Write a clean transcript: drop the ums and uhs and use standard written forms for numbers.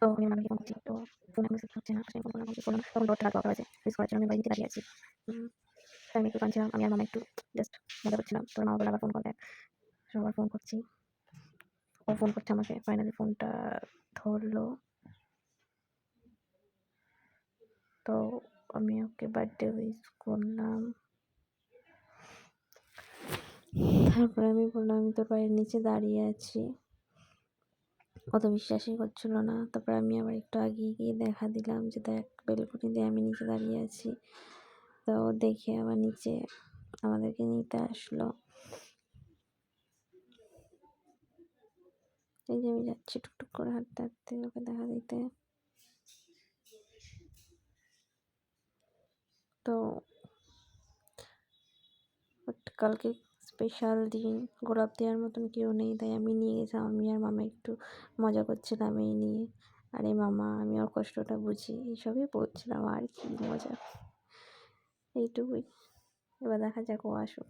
তো আমি মাকে ফোন করছি, তো ফোন এখন রিসিভ হচ্ছে না। আমি ফোন করলাম, কমপ্লিট করলাম। তখন ডোরটা লক করা হয়েছে। রিস্ক করার জন্য আমি বাইরে দাঁড়িয়ে আছি। উম তো আমি একটু কাঁদছিলাম। আমি আর মামা একটু জাস্ট মজা করছিলাম। তো মামা বলল, "আবার ফোন কর দেখ।" সবার ফোন করছি। ও ফোন করছে আমাকে। ফাইনালি ফোনটা ধরলো। তো আমি ওকে বার্থডে উইশ করলাম। তারপরে আমি বললাম, "আমি তোর পায়ের নিচে দাঁড়িয়ে আছি।" ও তো বিশ্বাসই করছিল না। তারপরে আমি আবার একটু এগিয়ে গিয়ে দেখা দিলাম যে, "দেখ, বেলকনি দিয়ে আমি নিচে দাঁড়িয়ে আছি।" তো ও দেখে আবার নিচে আমাদেরকে নিতে আসলো। এই যে আমি যাচ্ছি টুকটুক করে হাঁটতে হাঁটতে ওকে দেখা দিতে। তো বাট কালকে স্পেশাল দিন, গোলাপ দেওয়ার মতন কেউ নেই, তাই আমি নিয়ে গেছিলাম। আমি আর মামা একটু মজা করছিলাম এই নিয়ে। আরে মামা, আমি ওর কষ্টটা বুঝি, এইসবই বলছিলাম আর কি মজা, এইটুকুই। এবার দেখা যাক ও আসুক।